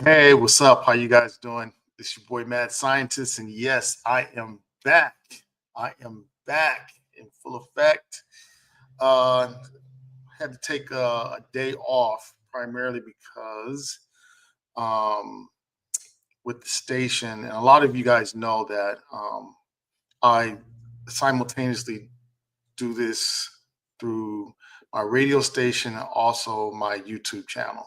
Hey, what's up? How you guys doing? This your boy Mad Scientist, and yes, I am back. I am back in full effect. Uh, had to take a day off primarily because um, with the station, and a lot of you guys know that I simultaneously do this through my radio station and also my YouTube channel.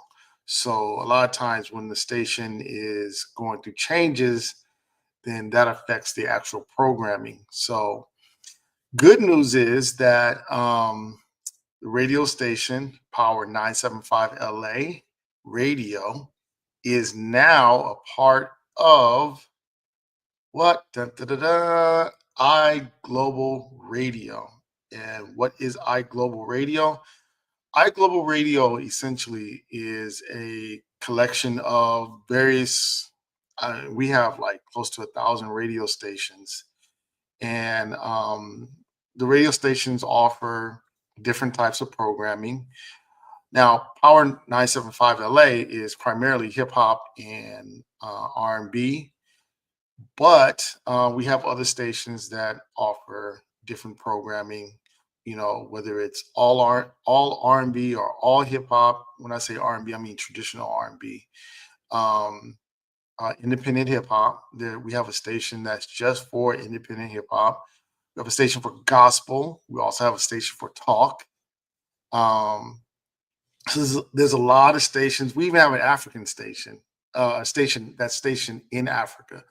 So a lot of times when the station is going through changes, then that affects the actual programming. So good news is that the radio station, Power 975 LA Radio, is now a part of what? Dun, dun, dun, dun, iGlobal Radio. And what is iGlobal Radio? iGlobal Radio essentially is a collection of various. We have like close to 1,000 radio stations, and the radio stations offer different types of programming. Now, Power 975 LA is primarily hip hop and R&B, but we have other stations that offer different programming. You know, whether it's all R&B or all hip hop. When I say R&B, I mean traditional R&B. Um, Independent hip hop. There, we have a station that's just for independent hip hop. We have a station for gospel. We also have a station for talk. Um, so there's a lot of stations. We even have an African station, a station that's stationed in Africa.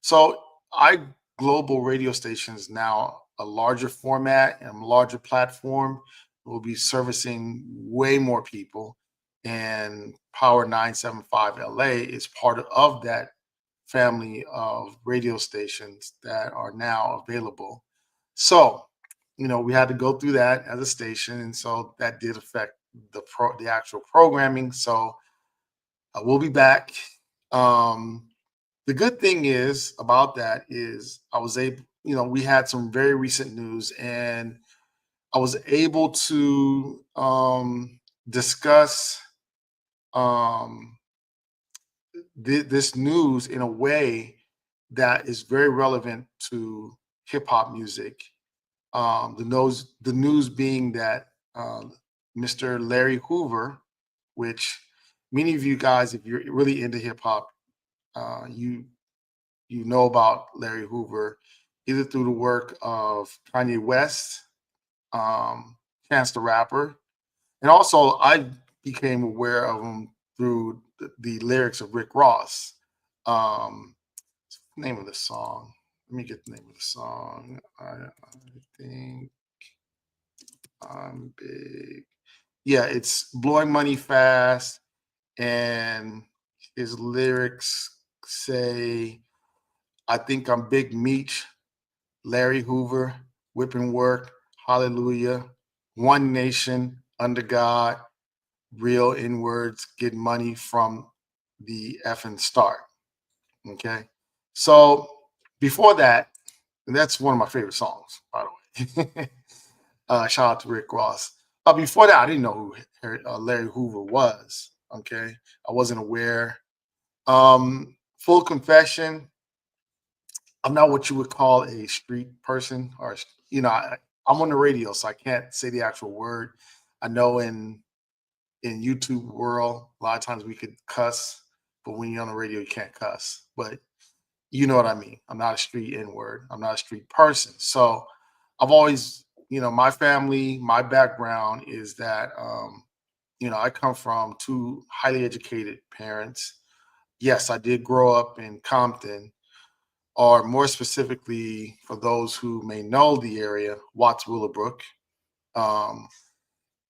So I global radio station is now a larger format and a larger platform. Will be servicing way more people, and Power 975 LA is part of that family of radio stations that are now available. So, we had to go through that as a station, and so that did affect the actual programming. So I will be back. Um, the good thing is about that is I was able, we had some very recent news, and I was able to discuss um, this news in a way that is very relevant to hip hop music. The news being that Mr. Larry Hoover, which many of you guys, if you're really into hip hop, you know about Larry Hoover either through the work of Kanye West, um, Chance the Rapper, and also I became aware of him through the lyrics of Rick Ross. Um, Name of the song. Let me get the name of the song. I think I'm big. Yeah, it's blowing money fast, and his lyrics say, "I think I'm Big Meech, Larry Hoover, whipping work, hallelujah, one nation under God, real inwards, get money from the effing start." Okay. So before that, and that's one of my favorite songs, by the way. Shout out to Rick Ross. Before that, I didn't know who Larry Hoover was. Okay. I wasn't aware. Full confession, I'm not what you would call a street person, or I'm on the radio, so I can't say the actual word. I know in YouTube world, a lot of times we could cuss, but when you're on the radio, you can't cuss. But you know what I mean. I'm not a street N word. I'm not a street person. So I've always, my family, my background is that, I come from two highly educated parents. Yes, I did grow up in Compton, or more specifically, for those who may know the area, Watts Willowbrook. Um,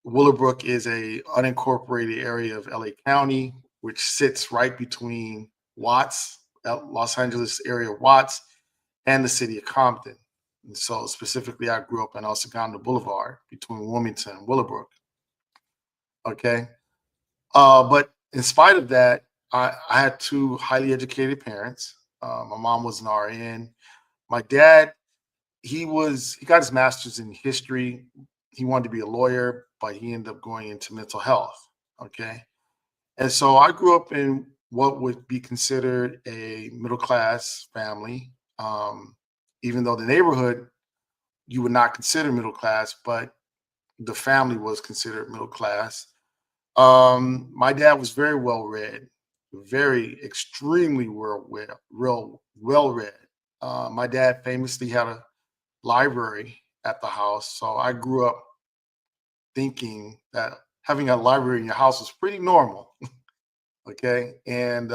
Willowbrook is a unincorporated area of LA County, which sits right between Watts, Los Angeles area of Watts, and the city of Compton. And so specifically, I grew up in El Segundo Boulevard between Wilmington and Willowbrook. Okay. But in spite of that, I had two highly educated parents. My mom was an RN. My dad, he got his master's in history. He wanted to be a lawyer, but he ended up going into mental health. Okay. And so I grew up in what would be considered a middle class family. Even though the neighborhood you would not consider middle class, but the family was considered middle class. My dad was very well read, very extremely well read. My dad famously had a library at the house, so I grew up thinking that having a library in your house was pretty normal. Okay, and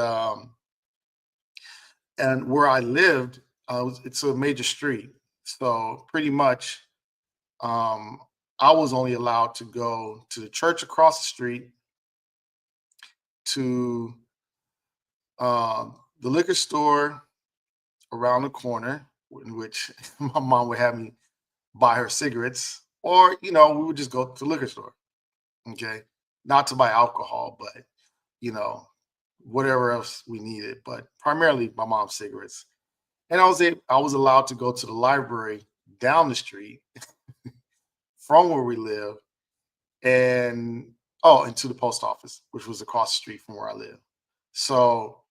where I lived, it's a major street, so pretty much um, I was only allowed to go to the church across the street, to the liquor store around the corner, in which my mom would have me buy her cigarettes, or we would just go to the liquor store. Okay, not to buy alcohol, but you know whatever else we needed, but primarily my mom's cigarettes. And I was allowed to go to the library down the street from where we live, and and to the post office, which was across the street from where I live. So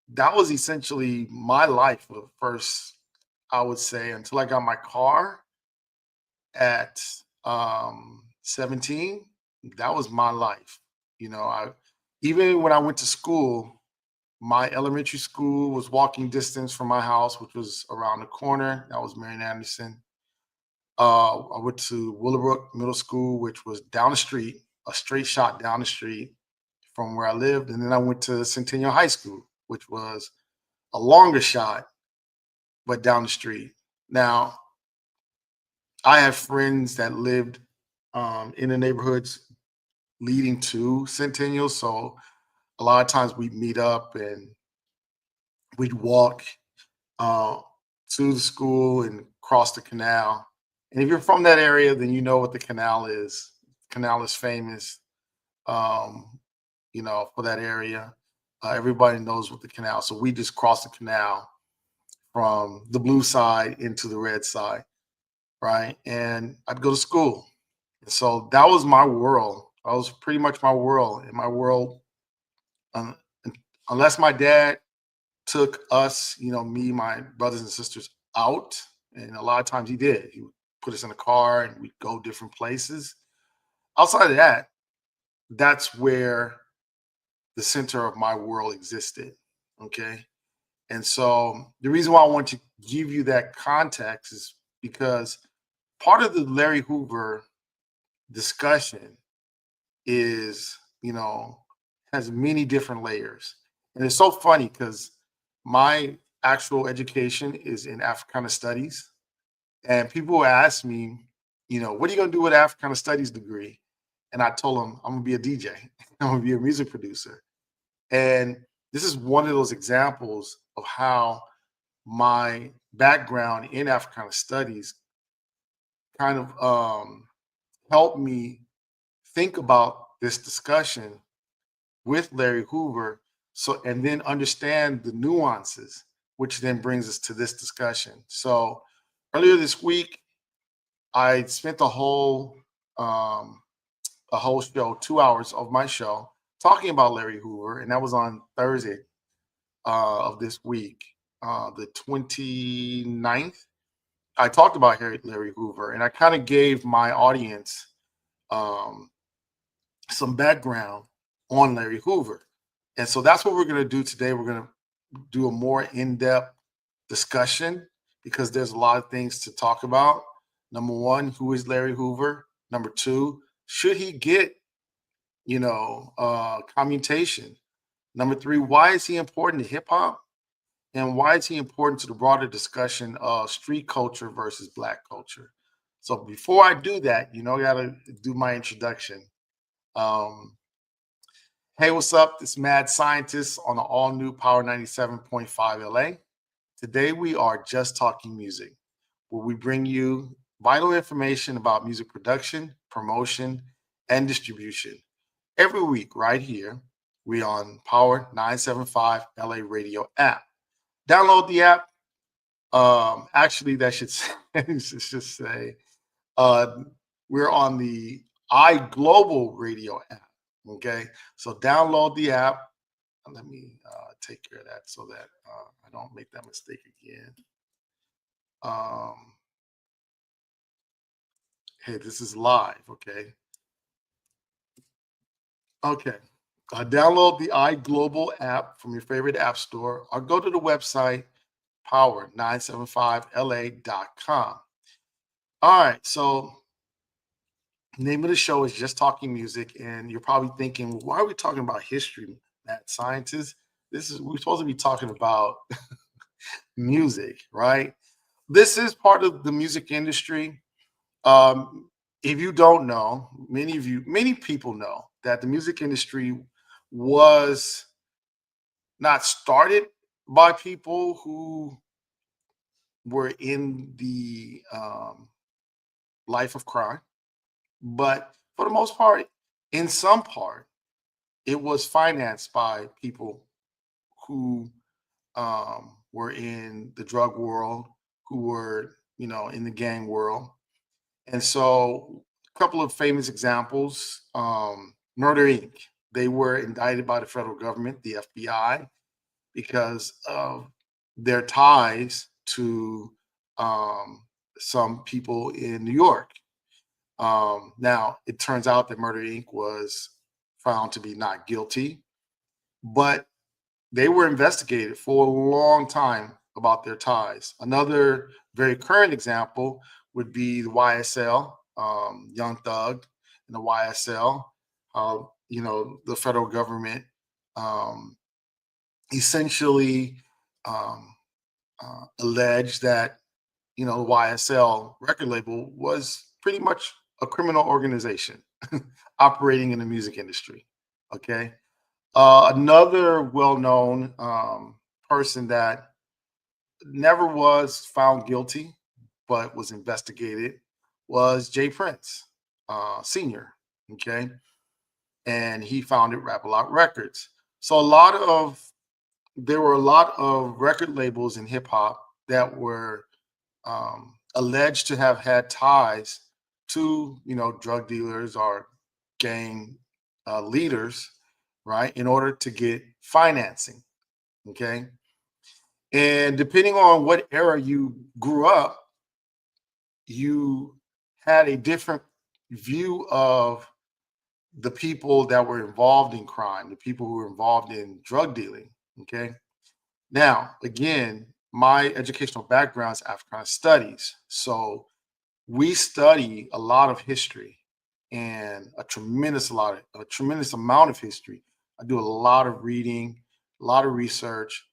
that was essentially my life for the first, I would say, until I got my car at 17. That was my life. I even when I went to school, my elementary school was walking distance from my house, which was around the corner. That was Marion Anderson. I went to Willowbrook Middle School, which was down the street, a straight shot down the street from where I lived. And then I went to Centennial High School, which was a longer shot, but down the street. Now, I have friends that lived in the neighborhoods leading to Centennial. So a lot of times we'd meet up and we'd walk uh, to the school and cross the canal. And if you're from that area, then you know what the canal is. Canal is famous, um, for that area. Everybody knows what the canal. So we just cross the canal from the blue side into the red side, right? And I'd go to school. So that was my world. That was pretty much my world. In my world, um, unless my dad took us, me, my brothers and sisters out, and a lot of times he did. He would put us in a car and we'd go different places. Outside of that, that's where the center of my world existed. Okay. And so the reason why I want to give you that context is because part of the Larry Hoover discussion is, has many different layers. And it's so funny because my actual education is in Africana studies. And people ask me, what are you going to do with Africana studies degree? And I told them, I'm going to be a DJ, I'm going to be a music producer. And this is one of those examples of how my background in Africana studies kind of helped me think about this discussion with Larry Hoover. So, and then understand the nuances, which then brings us to this discussion. So, earlier this week, I spent um, a whole show, 2 hours of my show, talking about Larry Hoover, and that was on Thursday of this week, the 29th. I talked about Larry Hoover, and I kind of gave my audience um, some background on Larry Hoover. And so that's what we're going to do today. We're going to do a more in-depth discussion because there's a lot of things to talk about. Number one, who is Larry Hoover? Number two, should he get, commutation? Number three, why is he important to hip hop? And why is he important to the broader discussion of street culture versus Black culture? So before I do that, I got to do my introduction. Um, hey, what's up? This Mad Scientist on the all new Power 97.5 LA. Today we are just talking music, where we bring you vital information about music production, promotion, and distribution. Every week, right here, we on Power 975 LA Radio app. Download the app. Actually, that should it should say uh, we're on the iGlobal Radio app. Okay, so download the app. let me take care of that so that I don't make that mistake again. Um, hey, this is live, okay? Okay. Download the iGlobal app from your favorite app store or go to the website power975la.com. All right. So, name of the show is Just Talking Music. And you're probably thinking, well, why are we talking about history, Matt Scientists? We're supposed to be talking about music, right? This is part of the music industry. Um, if you don't know, many people know that the music industry was not started by people who were in the life of crime, but for the most part, in some part, it was financed by people who were in the drug world, who were, in the gang world. And so, a couple of famous examples: Murder Inc. They were indicted by the federal government, the FBI, because of their ties to um, some people in New York. Now, it turns out that Murder Inc. was found to be not guilty, but they were investigated for a long time about their ties. Another very current example would be the YSL, Young Thug, and the YSL. The federal government um, essentially um, alleged that the YSL record label was pretty much a criminal organization operating in the music industry. Okay. Another well-known person that never was found guilty but was investigated was Jay Prince, Senior. Okay, and he founded Rap A Lot Records. So there were a lot of record labels in hip hop that were alleged to have had ties to drug dealers or gang leaders, right, in order to get financing. Okay, and depending on what era you grew up, you had a different view of the people that were involved in crime, the people who were involved in drug dealing. Okay, now again, my educational background is Africana studies, so we study a lot of history and a tremendous amount of history. I do a lot of reading, a lot of research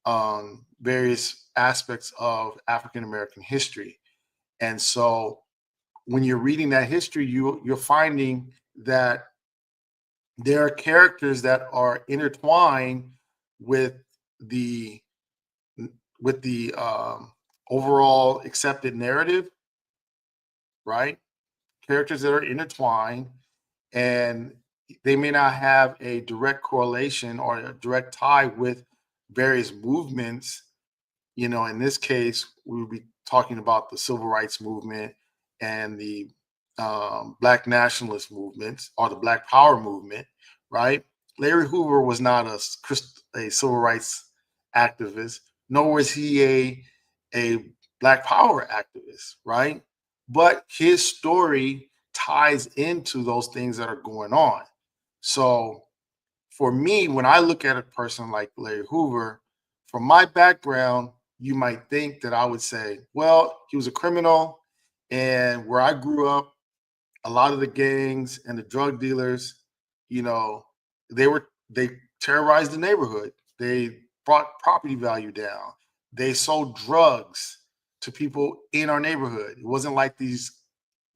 on various aspects of African American history. And so when you're reading that history, you're finding that there are characters that are intertwined with the with the overall accepted narrative, right? Characters that are intertwined, and they may not have a direct correlation or a direct tie with various movements. In this case, we would be talking about the civil rights movement and the black nationalist movements or the black power movement, right? Larry Hoover was not a civil rights activist, nor was he a black power activist, right? But his story ties into those things that are going on. So for me, when I look at a person like Larry Hoover, from my background, you might think that I would say, well, he was a criminal. And where I grew up, a lot of the gangs and the drug dealers, you know, they terrorized the neighborhood. They brought property value down. They sold drugs to people in our neighborhood. It wasn't like these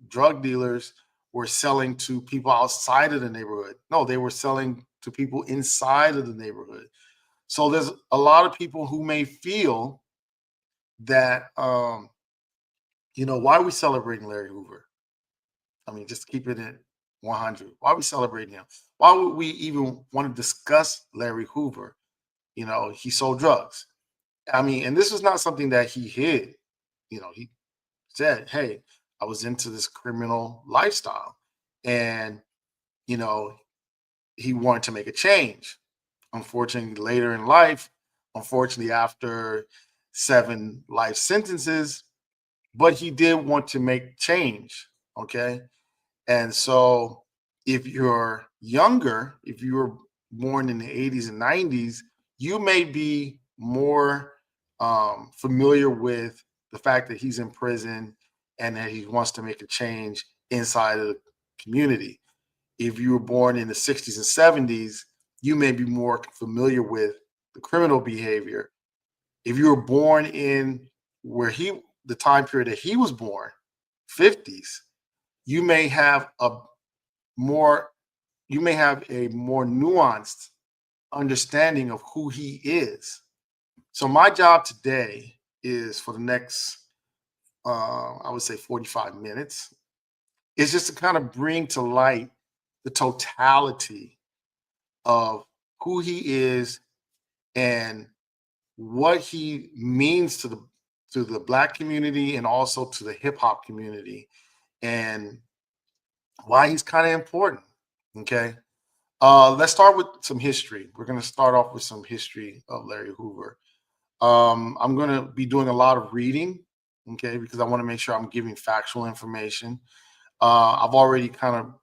drug dealers were selling to people outside of the neighborhood. No, they were selling to people inside of the neighborhood. So there's a lot of people who may feel that, why are we celebrating Larry Hoover? I mean, just keep it at 100. Why are we celebrating him? Why would we even want to discuss Larry Hoover? He sold drugs. I mean, and this was not something that he hid. He said, hey, I was into this criminal lifestyle. And, you know, he wanted to make a change. unfortunately, later in life, unfortunately, after 7 life sentences, but he did want to make change. Okay. And so, if you're younger, if you were born in the 80s and 90s, you may be more familiar with the fact that he's in prison and that he wants to make a change inside of the community. If you were born in the 60s and 70s, you may be more familiar with the criminal behavior. If you were born in where the time period that he was born, 50s, you may have a more more nuanced understanding of who he is. So my job today is for the next I would say 45 minutes is just to kind of bring to light the totality of who he is and what he means to the black community and also to the hip hop community and why he's kind of important. Okay. Let's start with some history. We're going to start off with some history of Larry Hoover. I'm going to be doing a lot of reading, okay, because I want to make sure I'm giving factual information. I've already kind of,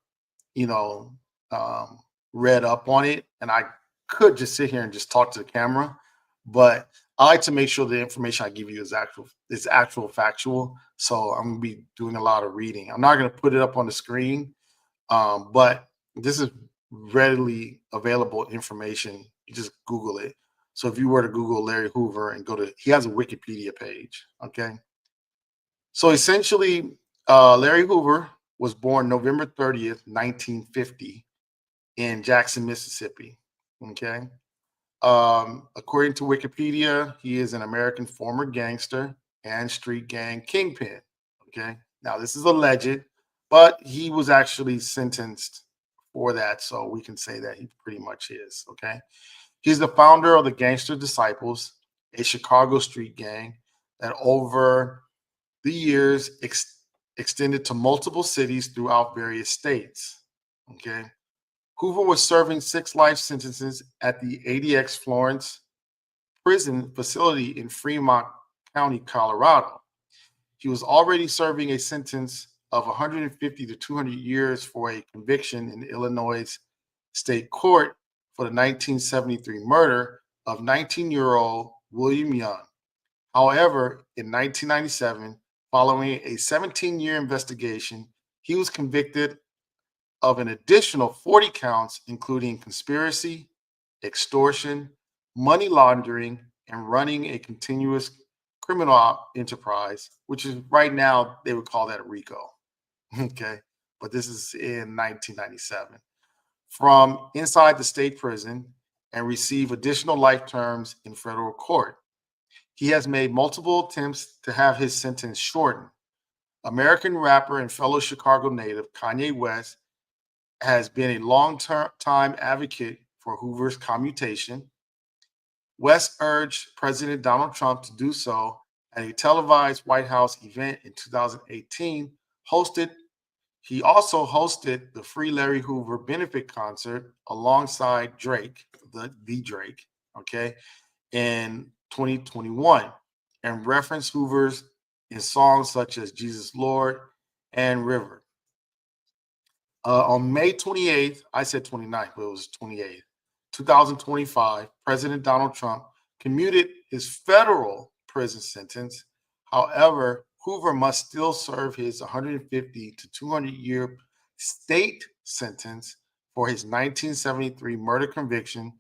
you know, um, read up on it, and I could just sit here and just talk to the camera, but I like to make sure the information I give you is actual factual. So I'm going to be doing a lot of reading. I'm not going to put it up on the screen, but this is readily available information. You just Google it. So if you were to Google Larry Hoover and he has a Wikipedia page. Okay. So essentially, Larry Hoover was born November 30th, 1950, in Jackson, Mississippi. Okay. According to Wikipedia, he is an American former gangster and street gang kingpin. Okay. Now, this is alleged, but he was actually sentenced for that. So we can say that he pretty much is. Okay. He's the founder of the Gangster Disciples, a Chicago street gang that over the years extended to multiple cities throughout various states. Okay. Hoover was serving 6 life sentences at the ADX Florence prison facility in Fremont County, Colorado. He was already serving a sentence of 150 to 200 years for a conviction in Illinois state court for the 1973 murder of 19-year-old William Young. However, in 1997, following a 17-year investigation, he was convicted of an additional 40 counts, including conspiracy, extortion, money laundering, and running a continuous criminal enterprise, which is right now, they would call that a RICO. Okay. But this is in 1997 from inside the state prison and receive additional life terms in federal court. He has made multiple attempts to have his sentence shortened. American rapper and fellow Chicago native Kanye West has been a time advocate for Hoover's commutation. West urged President Donald Trump to do so at a televised White House event in 2018. He also hosted the Free Larry Hoover benefit concert alongside Drake, the Drake, okay, in 2021, and referenced Hoover's in songs such as Jesus Lord and River. On May 28th, I said 29th, but it was 28th, 2025, President Donald Trump commuted his federal prison sentence. However, Hoover must still serve his 150 to 200-year state sentence for his 1973 murder conviction,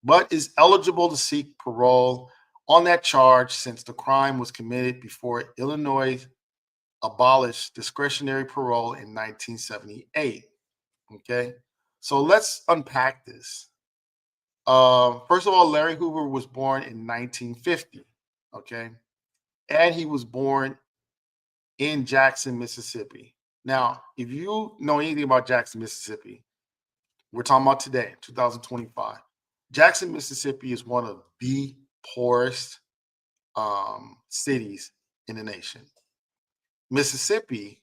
but is eligible to seek parole on that charge since the crime was committed before Illinois abolished discretionary parole in 1978. Okay, so let's unpack this. First of all, Larry Hoover was born in 1950. Okay, and he was born in Jackson, Mississippi. Now, if you know anything about Jackson, Mississippi, we're talking about today, 2025. Jackson, Mississippi is one of the poorest cities in the nation. Mississippi,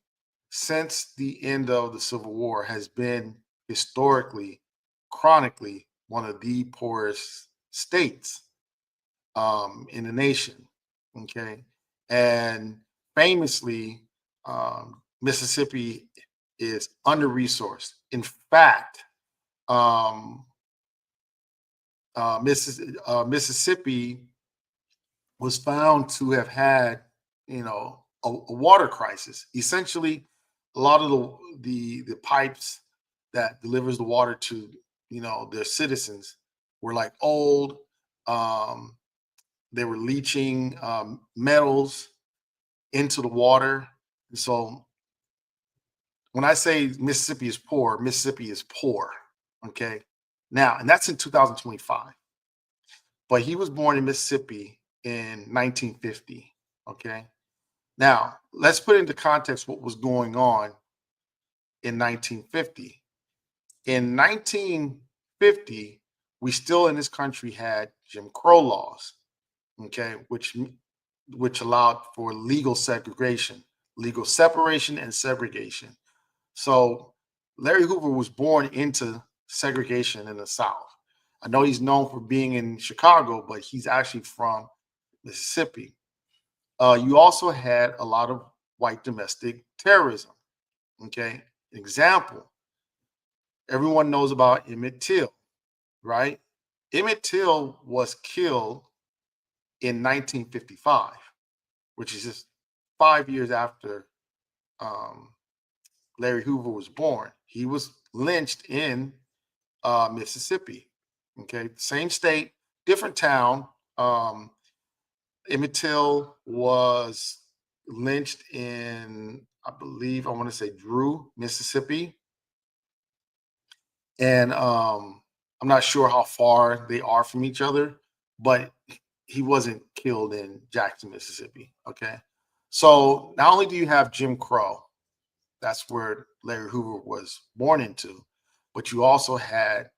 since the end of the Civil War, has been historically, chronically one of the poorest states in the nation. Okay. And famously, Mississippi is under resourced. In fact, um, Mississippi was found to have had, a water crisis. Essentially, a lot of the pipes that delivers the water to, their citizens were like old. Um, they were leaching metals into the water. And so when I say Mississippi is poor, Mississippi is poor. Okay. Now, and that's in 2025. But he was born in Mississippi in 1950. Okay. Now, let's put into context what was going on in 1950. In 1950, we still in this country had Jim Crow laws, okay, which allowed for legal segregation, legal separation and segregation. So Larry Hoover was born into segregation in the South. I know he's known for being in Chicago, but he's actually from Mississippi. You also had a lot of white domestic terrorism. Okay, example: everyone knows about Emmett Till, right? Emmett Till was killed in 1955, which is just 5 years after um, Larry Hoover was born. He was lynched in Mississippi. Okay, same state, different town. Um, Emmett Till was lynched in, I believe, I want to say Drew, Mississippi, and I'm not sure how far they are from each other, but he wasn't killed in Jackson, Mississippi. Okay, so not only do you have Jim Crow, that's where Larry Hoover was born into, but you also had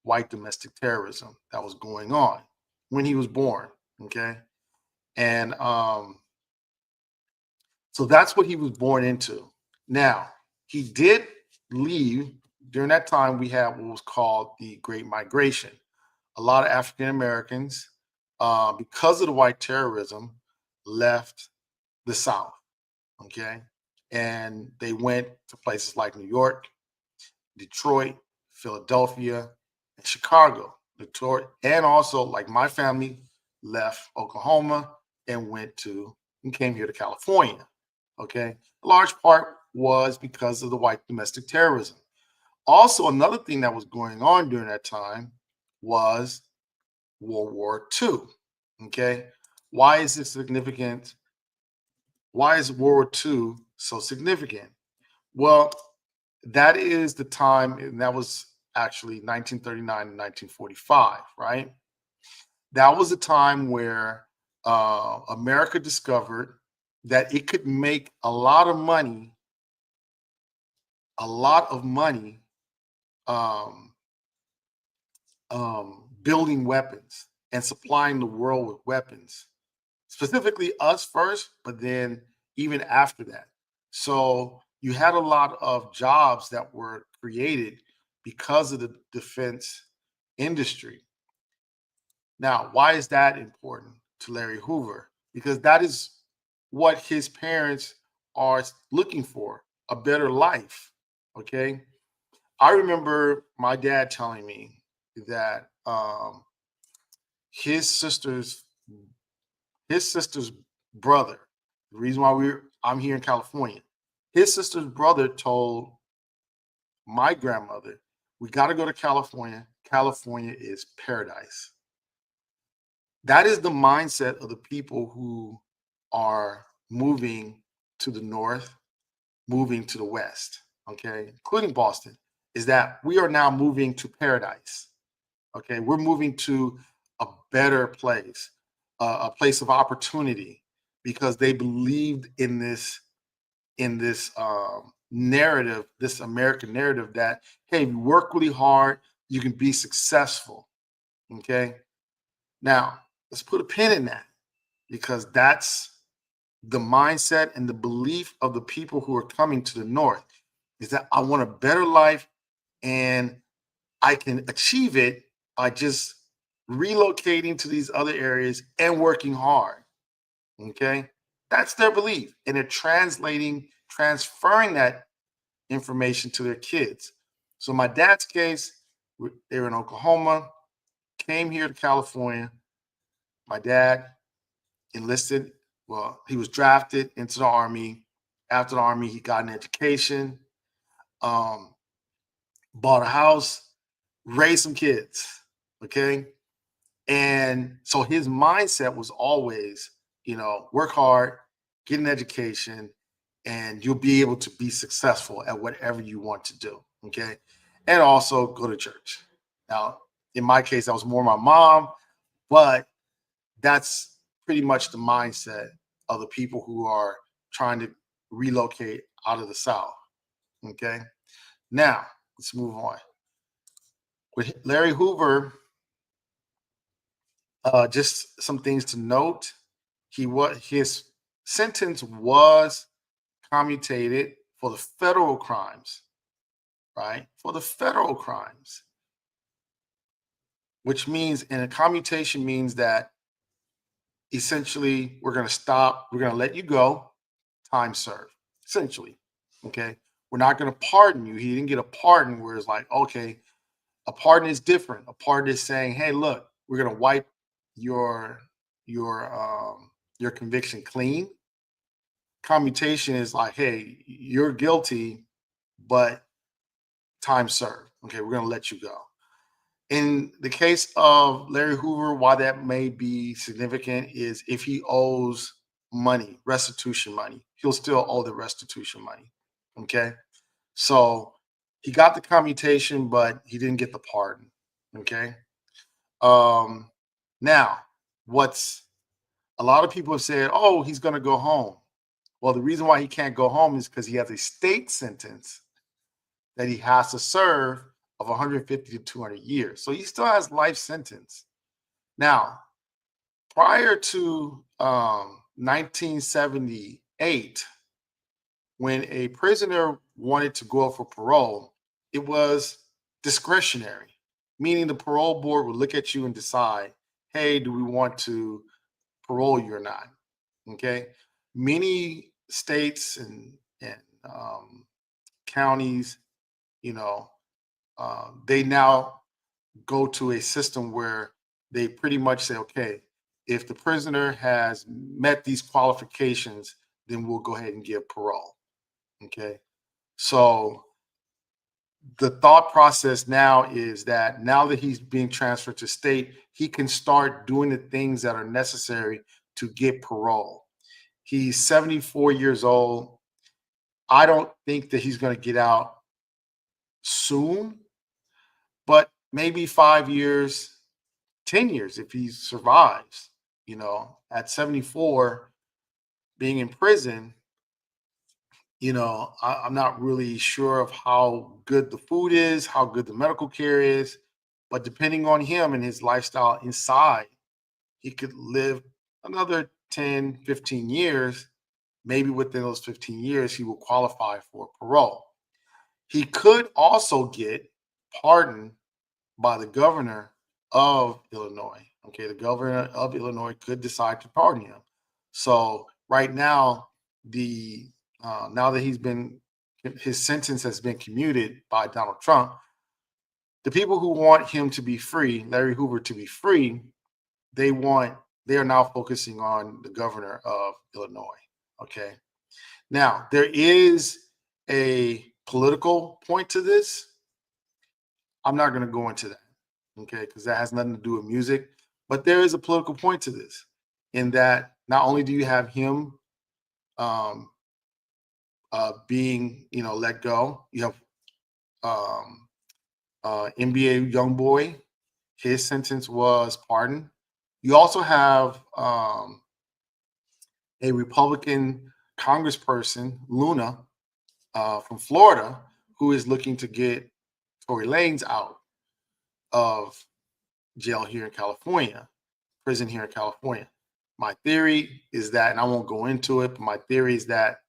white domestic terrorism that was going on when he was born. Okay, and so that's what he was born into. Now, he did leave during that time. We had what was called the Great Migration. A lot of African Americans, because of the white terrorism, left the South. Okay. And they went to places like New York, Detroit, Philadelphia, and Chicago. Detroit, and also, like my family, left Oklahoma and came here to California. Okay. A large part was because of the white domestic terrorism. Also, another thing that was going on during that time was World War II. Okay. Why is this significant? Why is World War II so significant? Well, that is the time, and that was actually 1939 and 1945, right? That was a time where America discovered that it could make a lot of money um, building weapons and supplying the world with weapons, specifically us first, but then even after that. So you had a lot of jobs that were created because of the defense industry. Now, why is that important to Larry Hoover? Because that is what his parents are looking for, a better life. Okay. I remember my dad telling me that his sister's his sister's brother, the reason why I'm here in California, his sister's brother told my grandmother, we got to go to California. California is paradise. That is the mindset of the people who are moving to the north, moving to the west, okay, including Boston, is that we are now moving to paradise. Okay, we're moving to a better place, a place of opportunity, because they believed in this narrative, this American narrative that, hey, if you work really hard, you can be successful. Okay, now let's put a pin in that, because that's the mindset and the belief of the people who are coming to the north, is that I want a better life and I can achieve it by just relocating to these other areas and working hard. Okay. That's their belief. And they're transferring that information to their kids. So, my dad's case, they were in Oklahoma, came here to California. My dad enlisted, well, he was drafted into the Army. After the Army, he got an education, um, bought a house, raised some kids. Okay. And so his mindset was always, work hard, get an education, and you'll be able to be successful at whatever you want to do. Okay. And also go to church. Now, in my case, that was more my mom, but that's pretty much the mindset of the people who are trying to relocate out of the South. Okay. Now, let's move on. With Larry Hoover, just some things to note. His sentence was commutated for the federal crimes, right? For the federal crimes, which means, and a commutation means that essentially we're going to stop, we're going to let you go, time served, essentially. Okay. We're not going to pardon you. He didn't get a pardon where it's like, okay, a pardon is different. A pardon is saying, hey, look, we're going to wipe your your your conviction clean. Commutation is like, hey, you're guilty, but time served. Okay, we're going to let you go. In the case of Larry Hoover, why that may be significant is if he owes money, restitution money, he'll still owe the restitution money. Okay. So he got the commutation, but he didn't get the pardon. Okay. Um, Now, what's a lot of people have said, oh, he's going to go home. Well, the reason why he can't go home is because he has a state sentence that he has to serve of 150 to 200 years. So he still has life sentence. Now, prior to 1978, when a prisoner wanted to go out for parole, it was discretionary, meaning the parole board would look at you and decide, hey, do we want to parole you or not? Okay. Many states and counties, you know, they now go to a system where they pretty much say, okay, if the prisoner has met these qualifications, then we'll go ahead and give parole. Okay. So the thought process now is that now that he's being transferred to state, he can start doing the things that are necessary to get parole. He's 74 years old. I don't think that he's going to get out soon, but maybe 5 years, 10 years if he survives. At 74, being in prison, I'm not really sure of how good the food is, how good the medical care is, but depending on him and his lifestyle inside, he could live another 10, 15 years. Maybe within those 15 years, he will qualify for parole. He could also get pardoned by the governor of Illinois. Okay, the governor of Illinois could decide to pardon him. So right now, the now that his sentence has been commuted by Donald Trump, the people who want him to be free, Larry Hoover to be free, they want they are now focusing on the governor of Illinois. Okay. Now, there is a political point to this. I'm not going to go into that, okay, because that has nothing to do with music. But there is a political point to this, in that not only do you have him um, being, let go, you have NBA young boy. His sentence was pardoned. You also have a Republican Congressperson, Luna, from Florida, who is looking to get Tory Lanez out of jail here in California, prison here in California. My theory is that, and I won't go into it, but my theory is that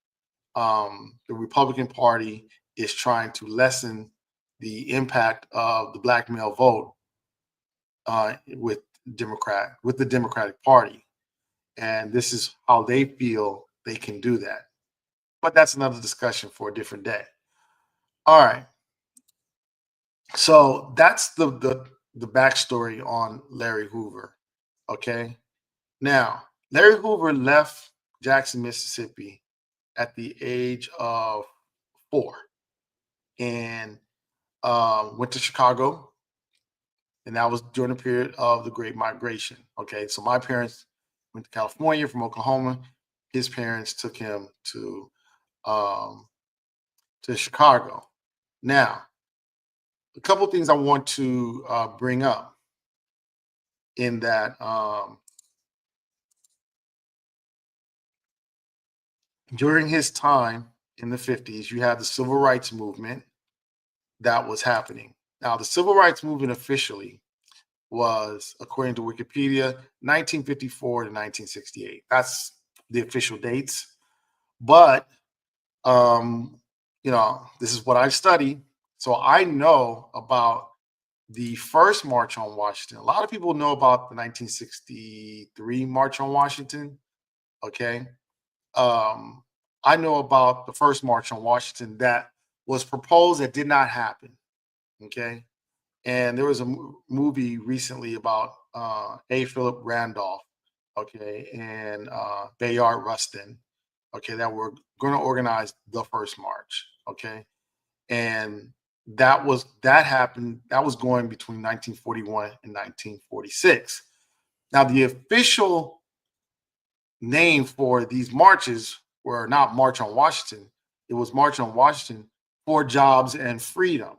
the Republican Party is trying to lessen the impact of the black male vote with the Democratic Party, and this is how they feel they can do that. But that's another discussion for a different day. All right, so that's the backstory on Larry Hoover. Okay, now Larry Hoover left Jackson, Mississippi, at the age of 4, and went to Chicago, and that was during the period of the Great Migration. Okay, so my parents went to California from Oklahoma. His parents took him um, to Chicago. Now, a couple things I want to bring up in that during his time in the 50s, you had the civil rights movement that was happening. Now, the civil rights movement officially was, according to Wikipedia, 1954 to 1968. That's the official dates. But um, this is what I study, so I know about the first March on Washington. A lot of people know about the 1963 March on Washington. Okay, um, I know about the first March on Washington that was proposed that did not happen. Okay, and there was a movie recently about A. Philip Randolph, okay, and Bayard Rustin, okay, that were going to organize the first march, okay, and that happened. That was going between 1941 and 1946. Now, the official name for these marches were not March on Washington; it was March on Washington for Jobs and Freedom.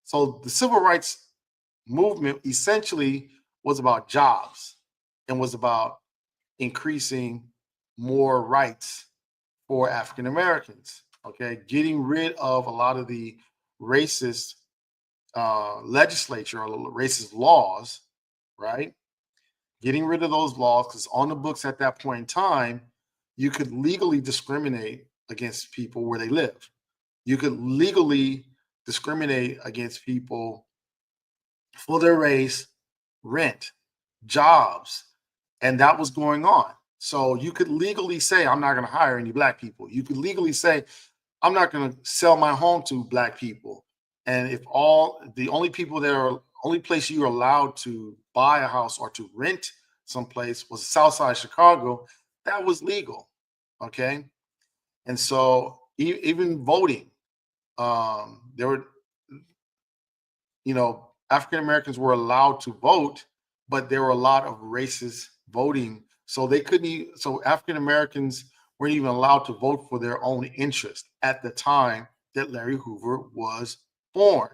So the civil rights movement essentially was about jobs and was about increasing more rights for African Americans. Okay, getting rid of a lot of the racist legislature or racist laws, right? Getting rid of those laws because on the books at that point in time, you could legally discriminate against people where they live. You could legally discriminate against people for their race, rent, jobs, and that was going on. So you could legally say, I'm not going to hire any black people. You could legally say, I'm not going to sell my home to black people. And if the only people that are only place you are allowed to buy a house or to rent someplace was the South Side of Chicago, that was legal. Okay. And so even voting, there were, African Americans were allowed to vote, but there were a lot of racist voting. So they couldn't so African Americans weren't even allowed to vote for their own interest at the time that Larry Hoover was born.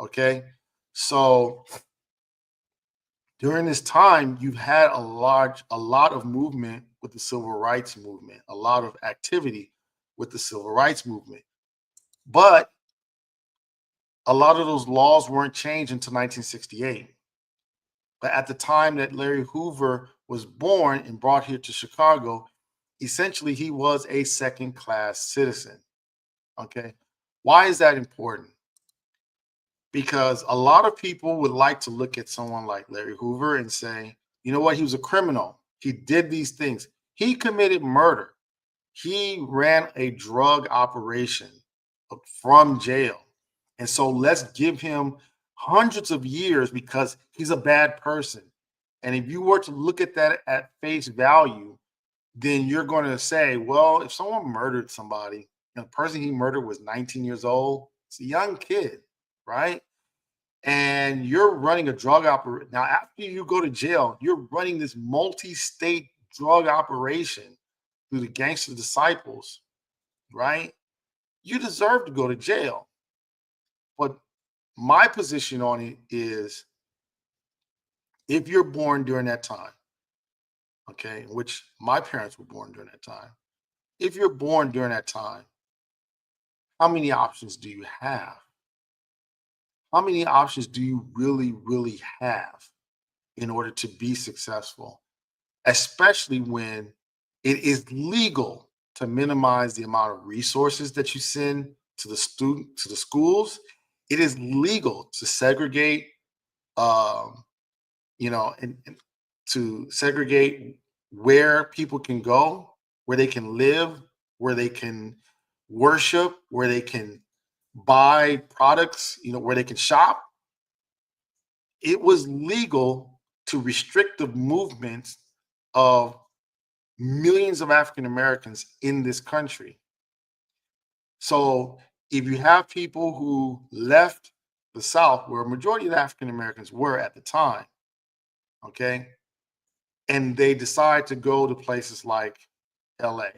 Okay. So during this time, you've had a lot of movement with the civil rights movement, a lot of activity with the civil rights movement. But a lot of those laws weren't changed until 1968. But at the time that Larry Hoover was born and brought here to Chicago, essentially he was a second class citizen. Okay. Why is that important? Because a lot of people would like to look at someone like Larry Hoover and say, you know what, he was a criminal. He did these things. He committed murder. He ran a drug operation from jail. And so let's give him hundreds of years because he's a bad person. And if you were to look at that at face value, then you're going to say, well, if someone murdered somebody and the person he murdered was 19 years old, it's a young kid, right? And you're running a drug operation. Now, after you go to jail, you're running this multi-state drug operation through the gangster disciples, right? You deserve to go to jail. But my position on it is if you're born during that time, okay, which my parents were born during that time, if you're born during that time, how many options do you have? How many options do you really, really have in order to be successful, especially when it is legal to minimize the amount of resources that you send to the schools? It is legal to segregate and to segregate where people can go, where they can live, where they can worship, where they can buy products, where they can shop. It was legal to restrict the movement of millions of African Americans in this country. So if you have people who left the South, where a majority of the African Americans were at the time, okay, and they decide to go to places like LA,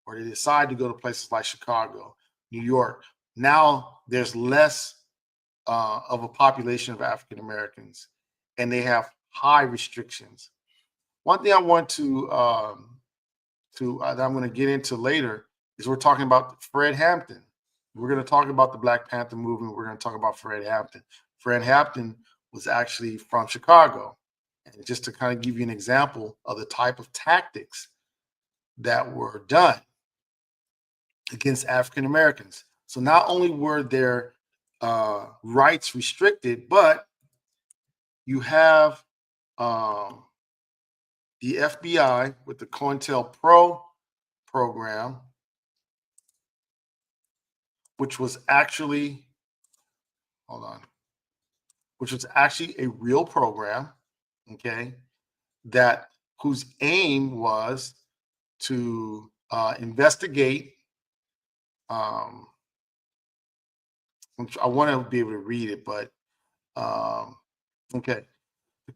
or they decide to go to places like Chicago, New York, now there's less of a population of African Americans, and they have high restrictions. One thing I want to that I'm going to get into later is we're talking about Fred Hampton. We're going to talk about the Black Panther movement. We're going to talk about Fred Hampton. Fred Hampton was actually from Chicago. And just to kind of give you an example of the type of tactics that were done against African Americans. So not only were their rights restricted, but you have the FBI with the COINTELPRO program, which was actually, hold on, which was actually a real program, okay, that whose aim was to investigate. I want to be able to read it, but okay, the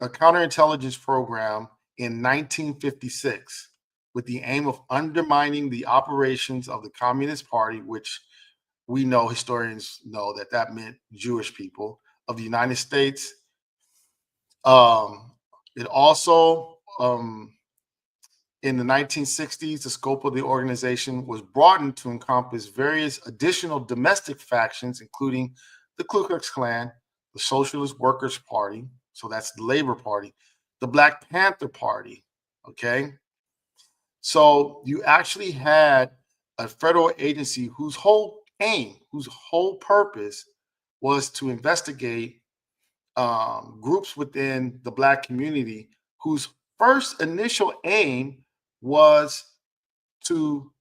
counterintelligence program in 1956 with the aim of undermining the operations of the Communist Party, which we know, historians know, that meant Jewish people of the United States. It also, in the 1960s, the scope of the organization was broadened to encompass various additional domestic factions, including the Ku Klux Klan, the Socialist Workers' Party, so that's the Labor Party, the Black Panther Party, okay? So you actually had a federal agency whose whole aim, whose whole purpose was to investigate groups within the Black community whose first initial aim was to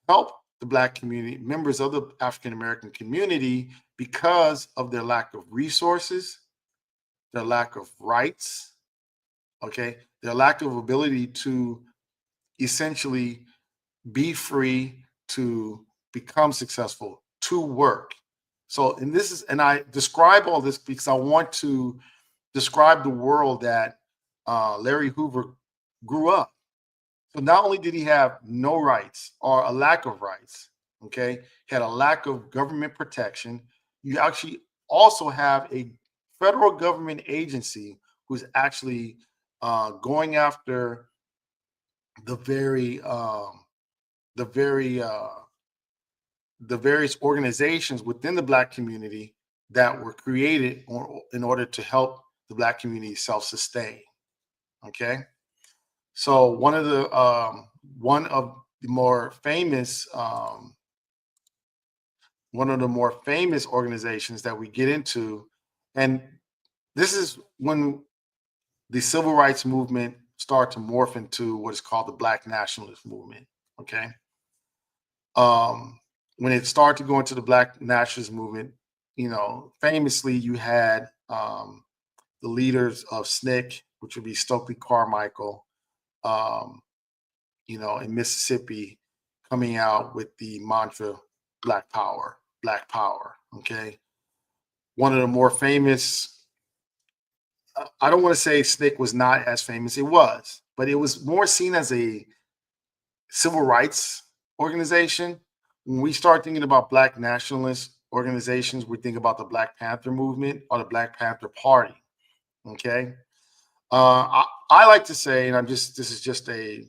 help the Black community, members of the African American community, because of their lack of resources, their lack of rights, okay, their lack of ability to essentially be free, to become successful, to work. So, and I describe all this because I want to describe the world that Larry Hoover grew up. So not only did he have no rights or a lack of rights, okay, he had a lack of government protection. You actually also have a federal government agency who's actually going after the very the very the various organizations within the Black community that were created in order to help the Black community self-sustain. Okay, so one of the more famous organizations that we get into, and this is when the civil rights movement started to morph into what is called the Black nationalist movement. Okay, when it started to go into the Black nationalist movement, famously you had the leaders of SNCC, which would be Stokely Carmichael, in Mississippi, coming out with the mantra Black Power, Black Power. Okay. One of the more famous, I don't want to say SNCC was not as famous, it was, but it was more seen as a civil rights organization. When we start thinking about Black nationalist organizations, we think about the Black Panther movement or the Black Panther Party. Okay. I like to say, and this is just a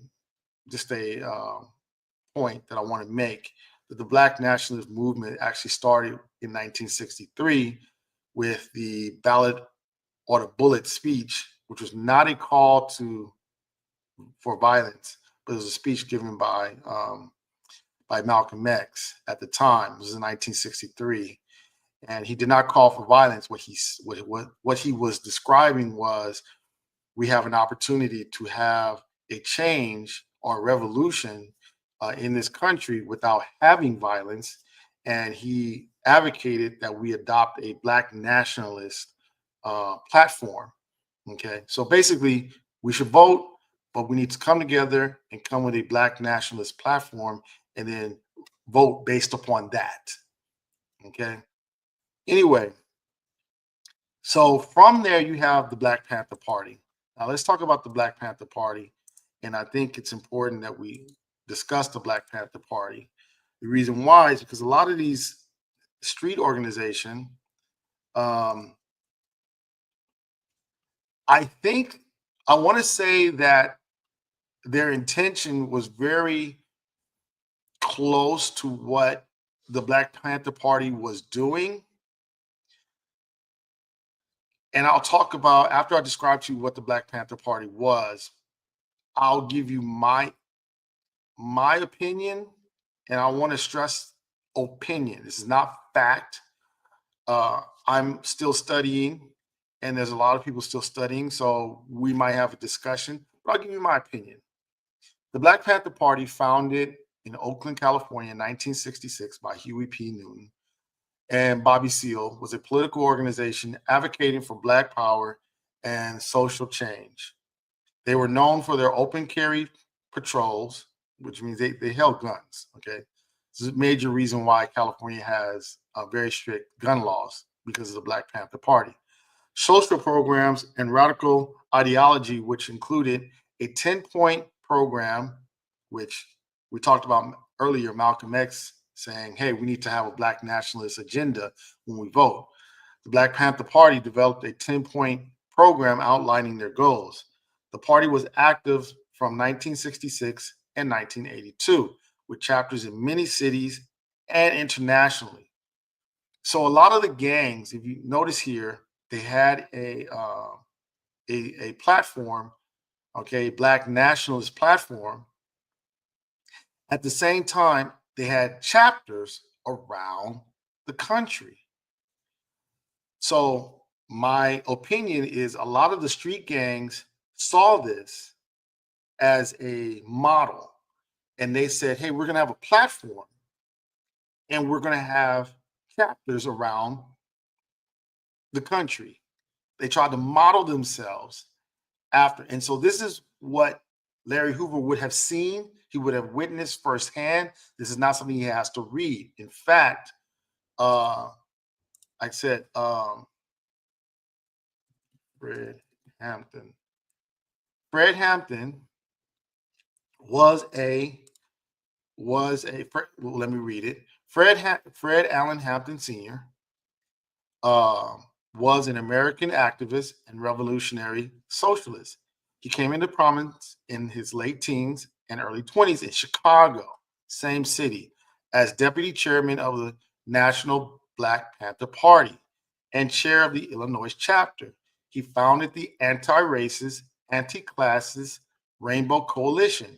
point that I want to make, that the Black nationalist movement actually started in 1963 with the ballot or the bullet speech, which was not a call for violence, but it was a speech given by Malcolm X at the time. It was in 1963, and he did not call for violence. What he was describing was, we have an opportunity to have a change or a revolution in this country without having violence. And he advocated that we adopt a Black nationalist platform. Okay, so basically, we should vote, but we need to come together and come with a Black nationalist platform, and then vote based upon that. Okay. Anyway, so from there, you have the Black Panther Party. Now, let's talk about the Black Panther Party. And I think it's important that we discuss the Black Panther Party. The reason why is because a lot of these street organization, um, I think, I want to say that their intention was very close to what the Black Panther Party was doing. And I'll talk about, after I describe to you what the Black Panther Party was, I'll give you my opinion, and I want to stress opinion. This is not fact. I'm still studying, and there's a lot of people still studying, so we might have a discussion, but I'll give you my opinion. The Black Panther Party, founded in Oakland, California in 1966 by Huey P. Newton and Bobby Seale, was a political organization advocating for Black power and social change. They were known for their open carry patrols, which means they held guns. Okay. This is a major reason why California has very strict gun laws, because of the Black Panther Party. Social programs and radical ideology, which included a 10-point program, which we talked about earlier, Malcolm X saying, hey, we need to have a Black nationalist agenda when we vote. The Black Panther Party developed a 10-point program outlining their goals. The party was active from 1966 and 1982, with chapters in many cities and internationally. So a lot of the gangs, if you notice here, they had a platform, okay, Black nationalist platform. At the same time, they had chapters around the country. So my opinion is, a lot of the street gangs saw this as a model, and they said, hey, we're going to have a platform, and we're going to have chapters around the country. They tried to model themselves after. And so this is what Larry Hoover would have seen. He would have witnessed firsthand. This is not something he has to read. In fact, like I said, Fred Hampton. Fred Hampton was well, let me read it. Fred Allen Hampton Sr. Was an American activist and revolutionary socialist. He came into prominence in his late teens and early 20s in Chicago, same city, as deputy chairman of the National Black Panther Party and chair of the Illinois chapter. He founded the anti-racist, anti-classist Rainbow Coalition,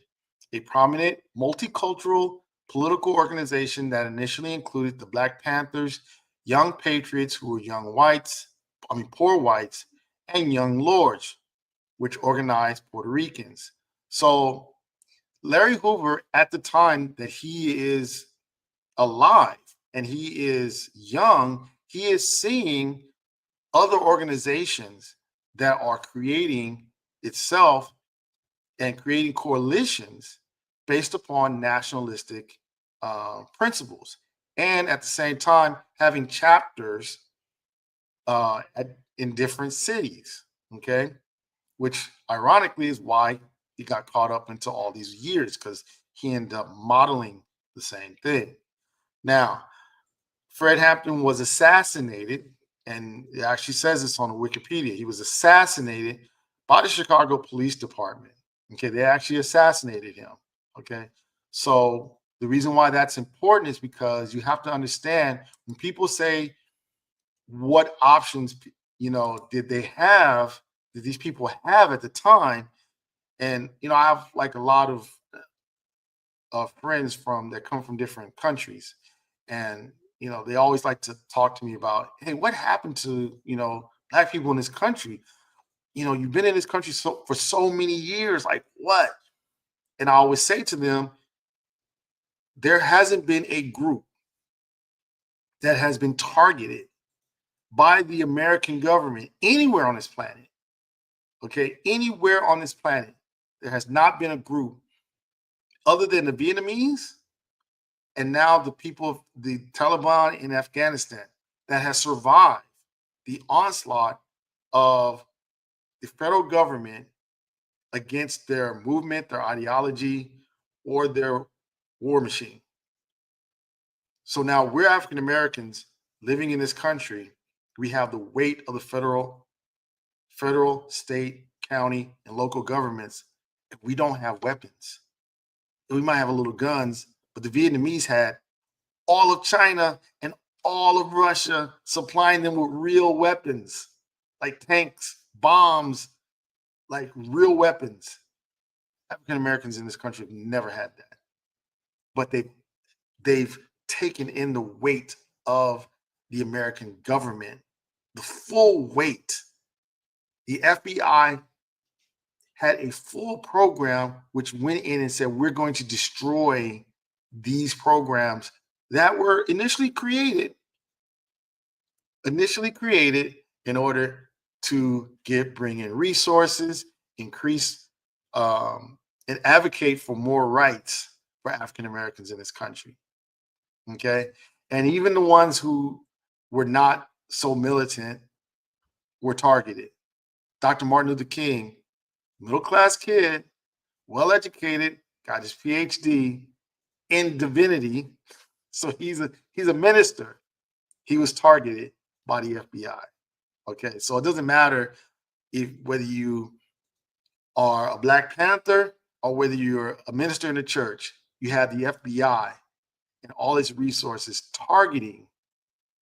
a prominent multicultural political organization that initially included the Black Panthers, Young Patriots, who were poor whites, and Young Lords, which organized Puerto Ricans. So Larry Hoover, at the time that he is alive and he is young, he is seeing other organizations that are creating itself and creating coalitions based upon nationalistic principles, and at the same time having chapters in different cities. Okay, which ironically is why he got caught up into all these years, because he ended up modeling the same thing. Now, Fred Hampton was assassinated, and it actually says this on the Wikipedia. He was assassinated by the Chicago Police Department. Okay, they actually assassinated him. Okay, so the reason why that's important is because you have to understand, when people say, what options did these people have at the time? And I have like a lot of friends that come from different countries, and they always like to talk to me about, hey, what happened to, black people in this country? You've been in this country for so many years. Like what? And I always say to them, there hasn't been a group that has been targeted by the American government anywhere on this planet. Okay, anywhere on this planet, there has not been a group other than the Vietnamese and now the people of the Taliban in Afghanistan that has survived the onslaught of the federal government against their movement, their ideology, or their war machine. So now we're African Americans living in this country. We have the weight of the federal, state, county, and local governments. If we don't have weapons, we might have a little guns, but the Vietnamese had all of China and all of Russia supplying them with real weapons, like tanks, bombs, like real weapons. African Americans in this country have never had that, but they've taken in the weight of the American government, the full weight. The FBI had a full program which went in and said, we're going to destroy these programs that were initially created in order to bring in resources, increase and advocate for more rights for African Americans in this country. Okay. And even the ones who were not so militant were targeted. Dr. Martin Luther King, middle class kid, well educated, got his PhD in divinity. So he's a minister. He was targeted by the FBI. Okay. So it doesn't matter whether you are a Black Panther or whether you're a minister in the church, you have the FBI and all its resources targeting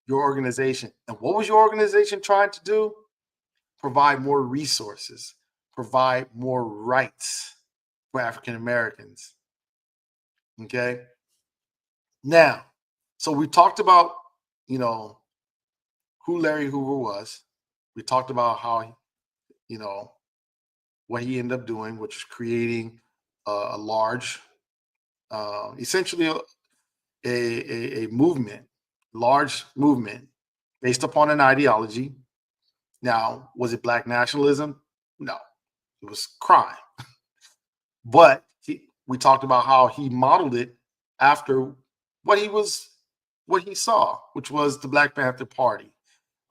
your organization. And what was your organization trying to do? Provide more resources, provide more rights for African Americans. Okay. Now, so we talked about, who Larry Hoover was. We talked about how, what he ended up doing, which was creating a large, essentially a movement, large movement based upon an ideology. Now, was it Black nationalism? No, it was crime. But we talked about how he modeled it after what he saw, which was the Black Panther Party.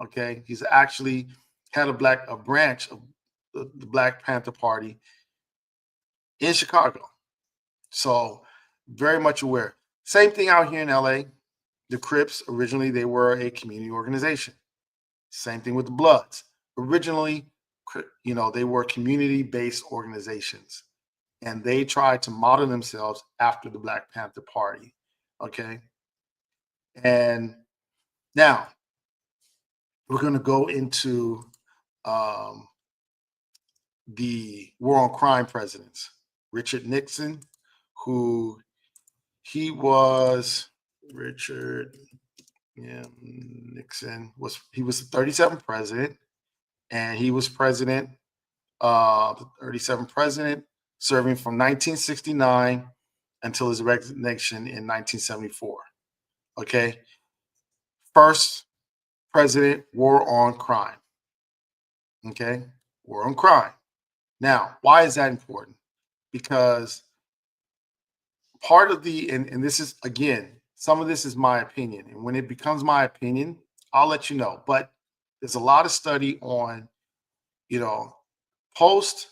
Okay, he's actually had a branch of the Black Panther Party in Chicago. So very much aware. Same thing out here in LA. The Crips, originally, they were a community organization. Same thing with the Bloods. Originally, they were community-based organizations, and they tried to model themselves after the Black Panther Party. Okay. And now we're going to go into the war on crime presidents. Richard Nixon, who he was Nixon was the 37th president, and he was president, the 37th president, serving from 1969 until his resignation in 1974. Okay, first president, war on crime. Okay, war on crime. Now, why is that important? Because part of and this is, again, some of this is my opinion. And when it becomes my opinion, I'll let you know. But there's a lot of study on, post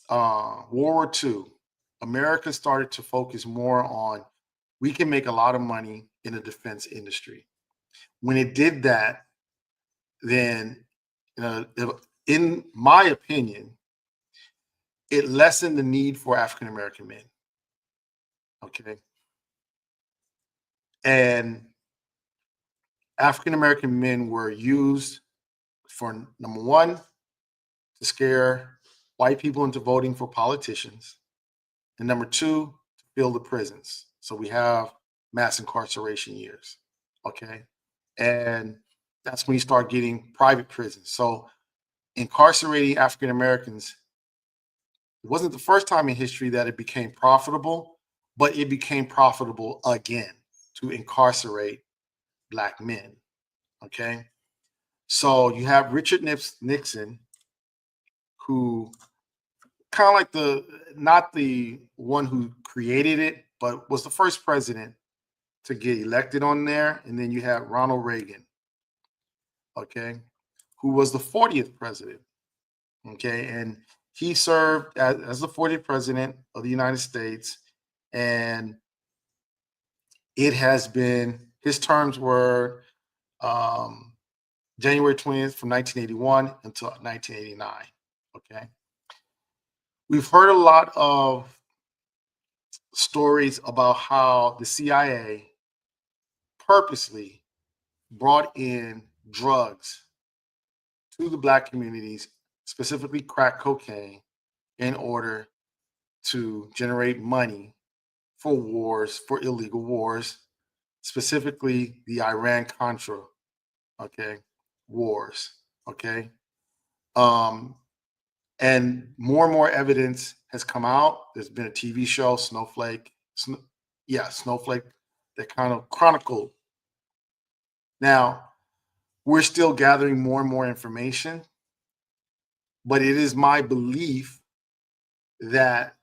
World War II, America started to focus more on we can make a lot of money in the defense industry. When it did that, then, in my opinion, it lessened the need for African American men. Okay. And African American men were used for, number one, to scare white people into voting for politicians, and number two, to fill the prisons. So we have mass incarceration years. Okay. And that's when you start getting private prisons. So incarcerating African Americans, it wasn't the first time in history that it became profitable, but it became profitable again to incarcerate Black men. Okay. So you have Richard Nixon, who kind of like not the one who created it, but was the first president to get elected on there. And then you had Ronald Reagan, okay, who was the 40th president, okay, and he served as the 40th president of the United States. And it has been, his terms were um, January 20th from 1981 until 1989, okay. We've heard a lot of stories about how the CIA purposely brought in drugs to the Black communities, specifically crack cocaine, in order to generate money for wars, for illegal wars, specifically the Iran Contra, okay, wars, okay. Um, and more and more evidence has come out. There's been a TV show, Snowflake, that kind of chronicled. Now, we're still gathering more and more information, but it is my belief that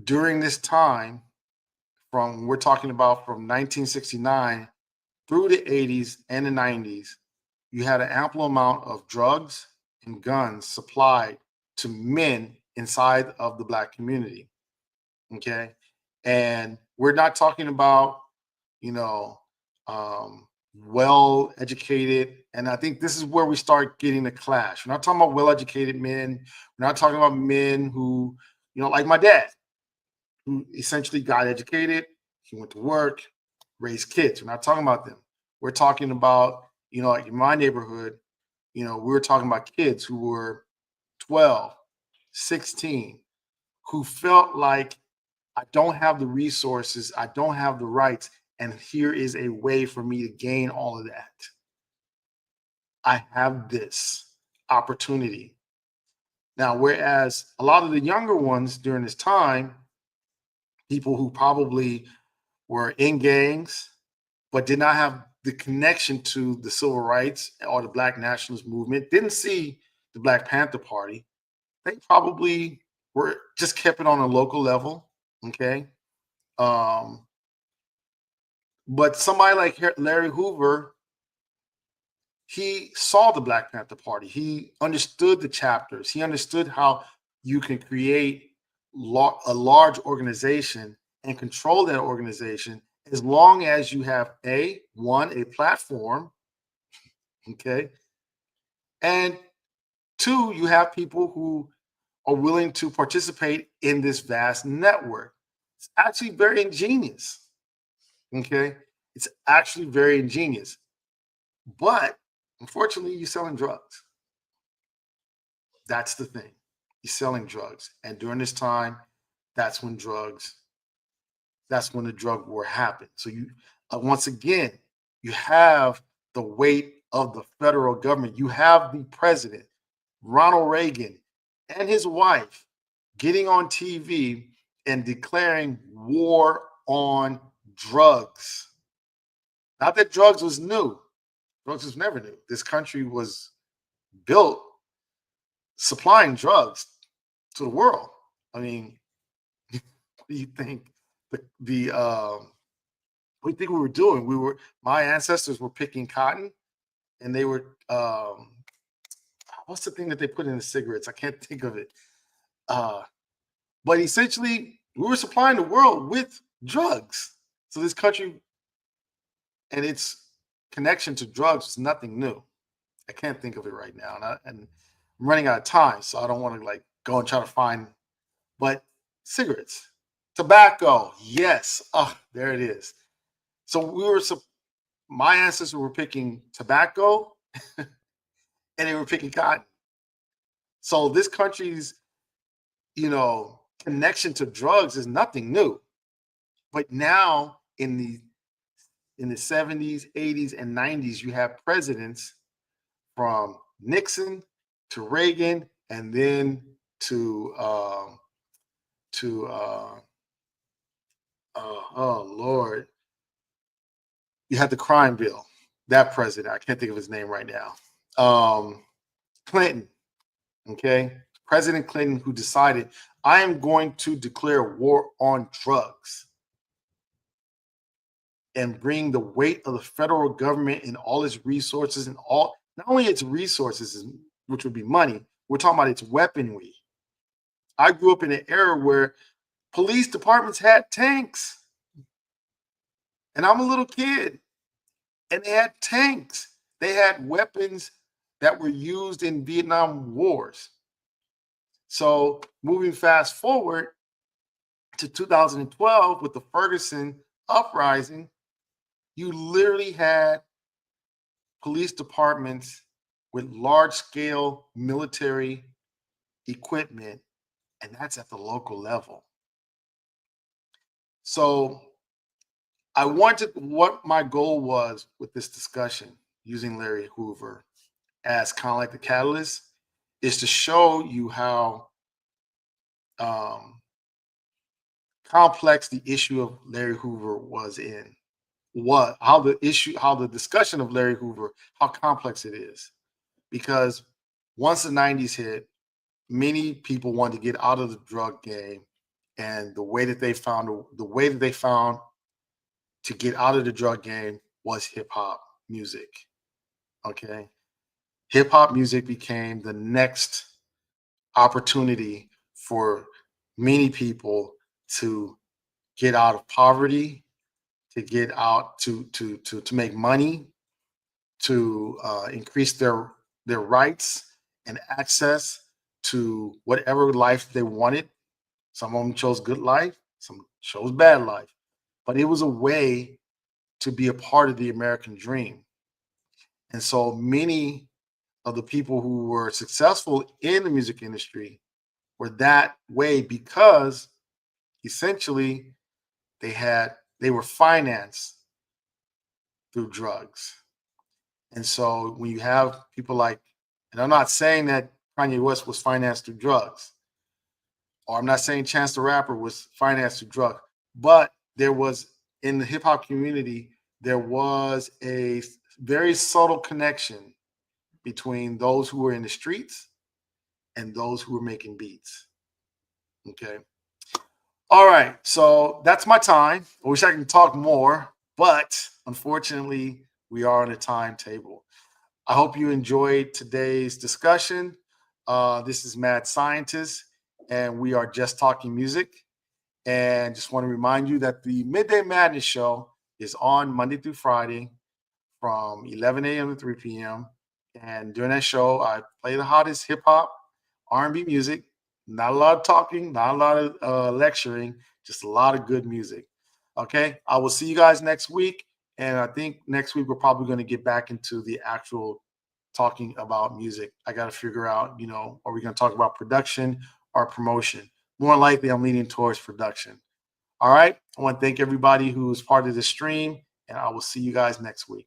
during this time, we're talking about from 1969 through the 80s and the 90s, you had an ample amount of drugs and guns supplied to men inside of the Black community. Okay. And we're not talking about, you know, well educated. And I think this is where we start getting the clash. We're not talking about well educated men. We're not talking about men who, like my dad, who essentially got educated. He went to work, raised kids. We're not talking about them. We're talking about, like in my neighborhood, we were talking about kids who were 12, 16, who felt like, I don't have the resources, I don't have the rights, and here is a way for me to gain all of that. I have this opportunity. Now, whereas a lot of the younger ones during this time, people who probably were in gangs, but did not have the connection to the civil rights or the Black nationalist movement, didn't see the Black Panther Party. They probably were just kept it on a local level, okay? But somebody like Larry Hoover, he saw the Black Panther Party. He understood the chapters. He understood how you can create a large organization and control that organization as long as you have a platform, okay, and two, you have people who are willing to participate in this vast network. It's actually very ingenious, okay? It's actually very ingenious, but unfortunately, you're selling drugs. That's the thing. You're selling drugs, and during this time, that's when the drug war happened. So you, once again, you have the weight of the federal government. You have the president, Ronald Reagan, and his wife getting on TV and declaring war on drugs. Not that drugs was new. Drugs was never new. This country was built supplying drugs to the world. I mean, what do you think what do you think we were doing? My ancestors were picking cotton, and they were what's the thing that they put in the cigarettes? I can't think of it. But essentially, we were supplying the world with drugs. So this country and its connection to drugs is nothing new. I can't think of it right now, and I'm running out of time, so I don't want to like go and try to find. But cigarettes, tobacco, yes. Oh, there it is. So my ancestors were picking tobacco and they were picking cotton. So this country's, connection to drugs is nothing new. But now in the in the 70s, 80s, and 90s, you have presidents from Nixon to Reagan, and then to oh Lord, you had the crime bill. That president, I can't think of his name right now. Clinton, okay, President Clinton, who decided, I am going to declare war on drugs and bring the weight of the federal government and all its resources and all, not only its resources, which would be money, we're talking about its weaponry. I grew up in an era where police departments had tanks, and I'm a little kid, and they had tanks. They had weapons that were used in Vietnam wars. So moving fast forward to 2012 with the Ferguson uprising, you literally had police departments with large scale military equipment, and that's at the local level. So I wanted, what my goal was with this discussion using Larry Hoover as kind of like the catalyst is to show you how um, complex the issue of Larry Hoover was in how the discussion of Larry Hoover, how complex it is. Because once the 90s hit, many people wanted to get out of the drug game. And the way that they found to get out of the drug game was hip hop music. Okay. Hip hop music became the next opportunity for many people to get out of poverty, to get out to make money, to increase their rights and access to whatever life they wanted. Some of them chose good life, some chose bad life, but it was a way to be a part of the American dream. And so many of the people who were successful in the music industry were that way because essentially they were financed through drugs. And so when you have people like, and I'm not saying that Kanye West was financed through drugs, or I'm not saying Chance the Rapper was financed through drugs, but there was, in the hip hop community, there was a very subtle connection between those who were in the streets and those who were making beats. Okay. All right. So that's my time. I wish I could talk more, but unfortunately, we are on a timetable. I hope you enjoyed today's discussion. This is Mad Scientist, and we are just talking music. And just want to remind you that the Midday Madness show is on Monday through Friday from 11 a.m. to 3 p.m. And during that show, I play the hottest hip hop, R&B music. Not a lot of talking, not a lot of lecturing, just a lot of good music. Okay, I will see you guys next week. And I think next week we're probably going to get back into the actual talking about music. I got to figure out, are we going to talk about production or promotion? More likely, I'm leaning towards production. All right. I want to thank everybody who is part of the stream, and I will see you guys next week.